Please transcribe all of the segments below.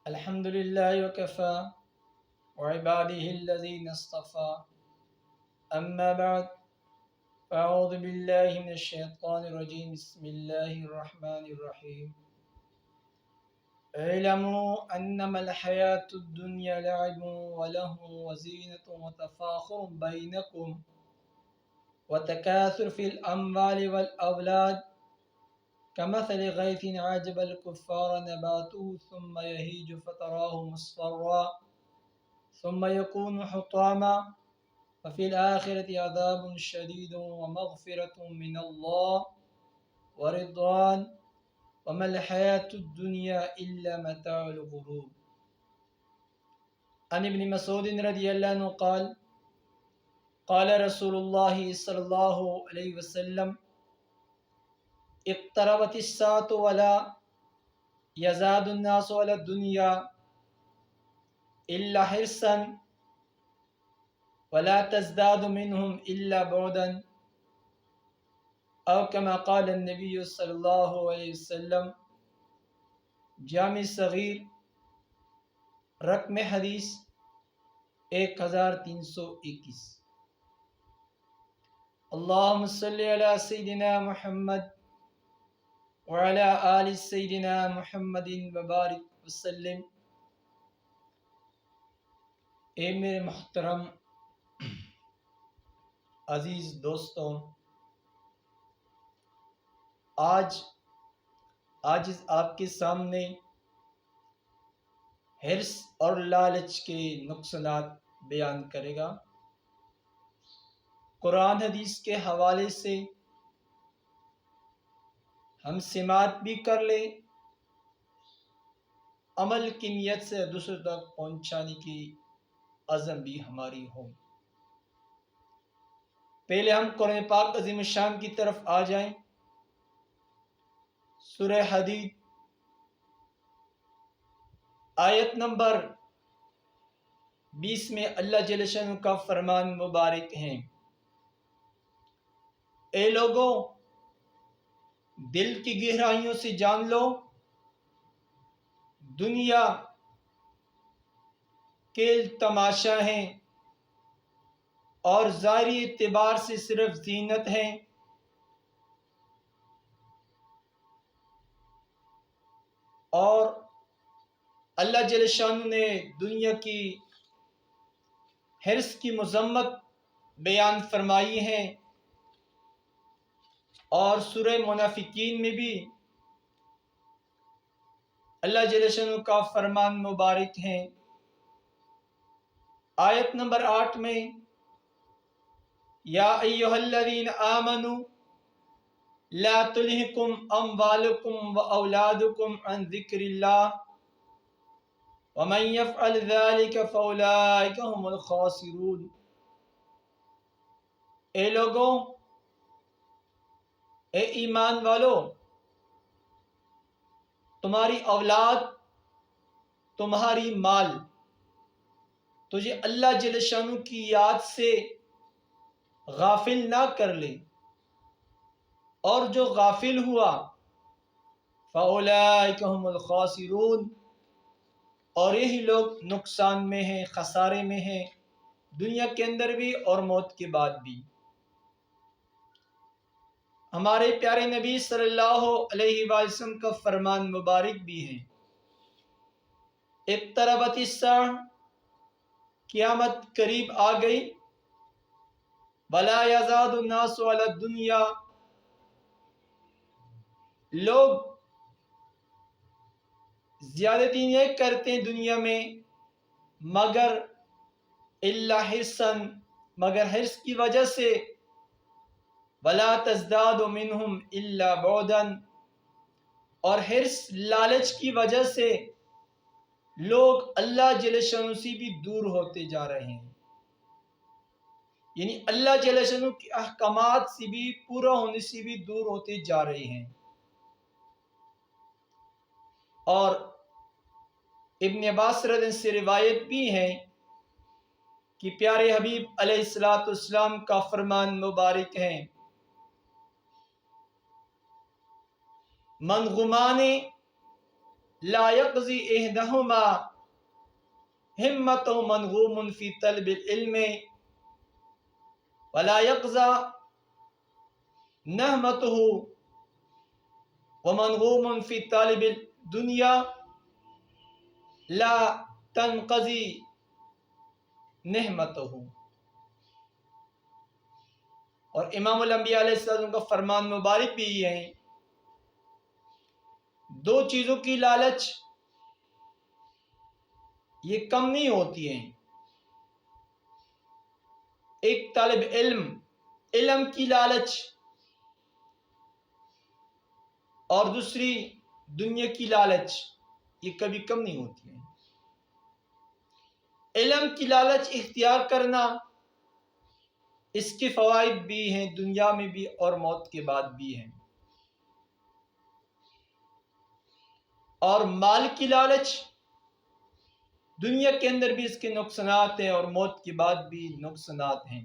الحمد لله وكفى وعباده الذين اصطفى أما بعد فأعوذ بالله من الشيطان الرجيم بسم الله الرحمن الرحيم اعلموا أنما الحياة الدنيا لعب وله وزينة وتفاخر بينكم وتكاثر في الأموال والأولاد كمثل غيث عجب الكفار نباته ثم يهيج فتراه مصفرا ثم يكون حطاما وفي الآخرة عذاب شديد ومغفرة من الله ورضوان وما الحياة الدنيا إلا متاع الغرور. عن ابن مسعود رضي الله عنه قال قال رسول الله صلى الله عليه وسلم اقتربت الساعة ولا يزاد الناس على الدنيا إلا حرصا ولا تزداد منهم إلا بعدا او كما قال النبی صلی اللہ علیہ وسلم. جامع صغیر رقم حدیث 1321. اللہم صلی علی سیدنا محمد وعلی آل سیدنا محمد وبارک وسلم. اے میرے محترم عزیز دوستوں، آج آپ کے سامنے حرص اور لالچ کے نقصانات بیان کرے گا. قرآن حدیث کے حوالے سے ہم سماعت بھی کر لیں، عمل کی نیت سے دوسروں تک پہنچانے کی عزم بھی ہماری ہو. پہلے ہم قرآن پاک عظیم الشان کی طرف آ جائیں. سورہ حدید آیت نمبر 20 میں اللہ جل شانہ کا فرمان مبارک ہے: اے لوگوں، دل کی گہرائیوں سے جان لو، دنیا کھیل تماشا ہے اور ظاہری اعتبار سے صرف زینت ہے. اور اللہ جل شانہ نے دنیا کی حرص کی مذمت بیان فرمائی ہے، اور سورہ منافقین میں بھی اللہ جل شانہ کا فرمان مبارک ہے. آیت نمبر 8 میں یا ایھا الذین آمنوا لا تلہکم اموالکم واولادکم عن ذکر اللہ ومن یفعل ذلک فاولئک هم الخاسرون. اے لوگوں، اے ایمان والو، تمہاری اولاد، تمہاری مال تجھے اللہ جل شانہ کی یاد سے غافل نہ کر لے، اور جو غافل ہوا فَأُولَئِكَ هُمُ الْخَاسِرُونَ، اور یہی لوگ نقصان میں ہیں، خسارے میں ہیں، دنیا کے اندر بھی اور موت کے بعد بھی. ہمارے پیارے نبی صلی اللہ علیہ وآلہ وسلم کا فرمان مبارک بھی ہے: اقتربت الساعہ، قیامت قریب آ گئی، ولا یزاد الناس علی الدنیا، لوگ زیادتی نہیں کرتے ہیں دنیا میں مگر الا حرصا، مگر حرص کی وجہ سے، ولا تزداد منہم الا بعدا، اور حرص لالچ کی وجہ سے لوگ اللہ جل شانہ سے بھی دور ہوتے جا رہے ہیں. یعنی اللہ جل شانہ کے احکامات سے بھی پورا ہونے سے بھی دور ہوتے جا رہے ہیں. اور ابن عباس رضی اللہ عنہ سے روایت بھی ہے کہ پیارے حبیب علیہ السلام کا فرمان مبارک ہے: من غمان لا يقضي إحدهما همته منغوم في طلب العلم ولا يقضى نهمته ومنغوم في طالب الدنيا لا تنقضي نہمتہ۔ اور امام الانبیاء علیہ السلام کا فرمان مبارک بھی یہ ہے، دو چیزوں کی لالچ یہ کم نہیں ہوتی ہیں، ایک طالب علم کی لالچ، اور دوسری دنیا کی لالچ، یہ کبھی کم نہیں ہوتی ہیں۔ علم کی لالچ اختیار کرنا، اس کے فوائد بھی ہیں دنیا میں بھی اور موت کے بعد بھی ہیں، اور مال کی لالچ دنیا کے اندر بھی اس کے نقصانات ہیں اور موت کے بعد بھی نقصانات ہیں۔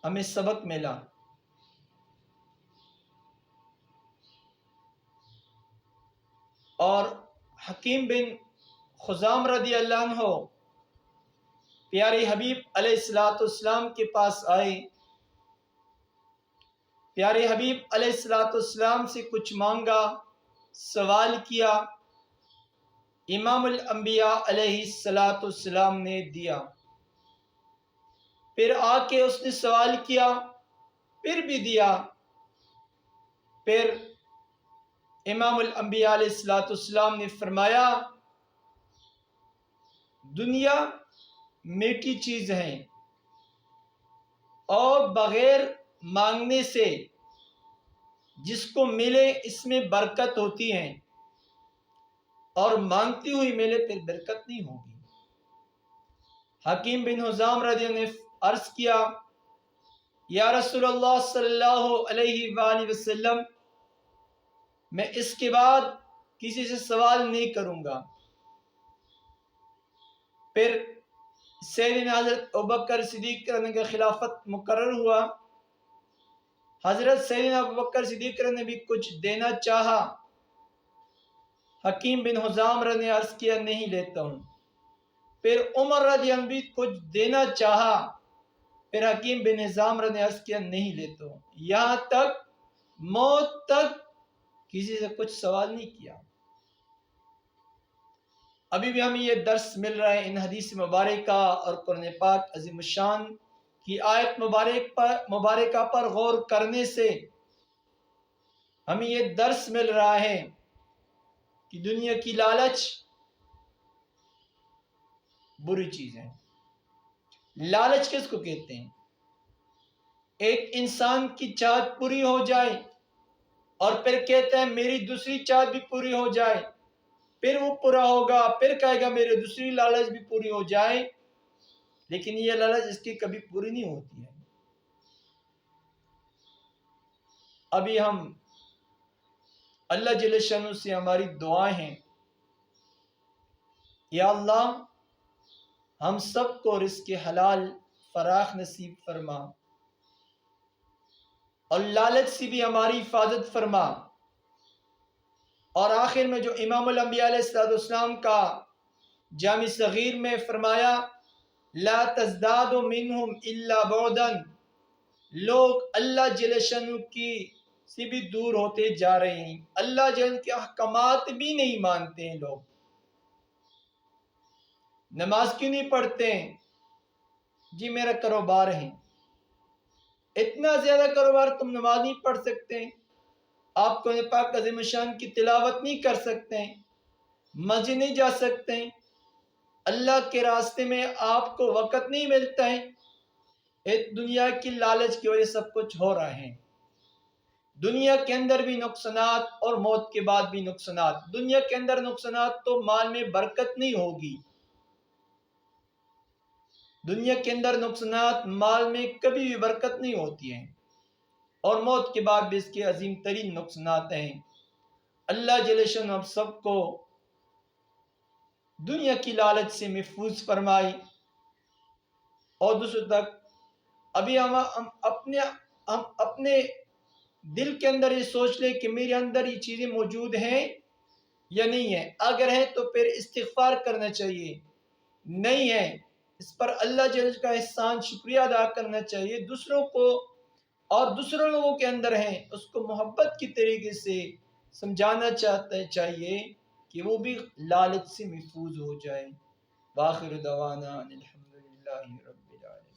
ہمیں سبق ملا، اور حکیم بن خزام رضی اللہ عنہ پیارے حبیب علیہ السلام کے پاس آئے، پیارے حبیب علیہ السلام سے کچھ مانگا، سوال کیا، امام الانبیاء علیہ السلام نے دیا، پھر آ کے اس نے سوال کیا، پھر بھی دیا، پھر امام الانبیاء علیہ السلام نے فرمایا دنیا میٹھی چیز ہے اور بغیر مانگنے سے جس کو ملے اس میں برکت ہوتی ہے، اور مانگتی ہوئی ملے پھر برکت نہیں ہوگی۔ حکیم بن حزام رضی اللہ عنہ نے عرض کیا یا رسول اللہ صلی اللہ علیہ وآلہ وسلم، میں اس کے بعد کسی سے سوال نہیں کروں گا۔ پھر سیدنا حضرت ابوبکر صدیق کا خلافت مقرر ہوا، حضرت سیدنا ابوبکر صدیق نے بھی کچھ دینا چاہا، حکیم بن حزام نے عرض کیا نہیں لیتا ہوں۔ پھر عمر رضی اللہ عنہ بھی کچھ دینا چاہا، پھر حکیم بن حزام نے عرض کیا نہیں لیتا ہوں، یہاں تک موت تک کسی سے کچھ سوال نہیں کیا۔ ابھی بھی ہمیں یہ درس مل رہا ہے ان حدیث مبارکہ اور قرآن پاک عظیم الشان کی آیت مبارکہ پر غور کرنے سے ہمیں یہ درس مل رہا ہے کہ دنیا کی لالچ بری چیز ہے۔ لالچ کس کو کہتے ہیں؟ ایک انسان کی چاہت پوری ہو جائے اور پھر کہتا ہے میری دوسری چاہت بھی پوری ہو جائے، پھر وہ پورا ہوگا، پھر کہے گا میری دوسری لالچ بھی پوری ہو جائے، لیکن یہ لالچ اس کی کبھی پوری نہیں ہوتی ہے۔ ابھی ہم اللہ جل شانہ سے ہماری دعائیں ہیں، یا اللہ ہم سب کو رزق حلال فراخ نصیب فرما، اور لالچ سے بھی ہماری حفاظت فرما۔ اور آخر میں جو امام الانبیاء علیہ السلام کا جامع صغیر میں فرمایا لا تزداد منہم الا بعدا، لوگ اللہ جل شانہ کی سے بھی دور ہوتے جا رہے ہیں، اللہ جل کے احکامات بھی نہیں مانتے ہیں۔ لوگ نماز کیوں نہیں پڑھتے ہیں؟ جی میرا کاروبار ہے۔ اتنا زیادہ کاروبار تم نماز نہیں پڑھ سکتے ہیں، آپ قرآن پاک عظیم الشان کی تلاوت نہیں کر سکتے ہیں، مسجد نہیں جا سکتے ہیں، اللہ کے راستے میں آپ کو وقت نہیں ملتا ہے۔ ایک دنیا کی لالچ کی وجہ سب کچھ ہو رہا ہے۔ دنیا کے اندر بھی نقصانات اور موت کے بعد بھی نقصانات۔ دنیا کے اندر نقصانات تو مال میں برکت نہیں ہوگی، دنیا کے اندر نقصانات مال میں کبھی بھی برکت نہیں ہوتی ہے، اور موت کے بعد بھی اس کے عظیم ترین نقصانات ہیں۔ اللہ جل شانہ ہم سب کو دنیا کی لالچ سے محفوظ فرمائے، اور دوسروں تک ابھی ہم اپنے دل کے اندر یہ سوچ لے کہ میرے اندر یہ چیزیں موجود ہیں یا نہیں ہے، اگر ہے تو پھر استغفار کرنا چاہیے، نہیں ہے اس پر اللہ جل کا احسان شکریہ ادا کرنا چاہیے، دوسروں کو اور دوسروں لوگوں کے اندر ہیں اس کو محبت کی طریقے سے سمجھانا چاہیے کہ وہ بھی لالچ سے محفوظ ہو جائے۔ وآخر دعوانا الحمدللہ رب العالمین۔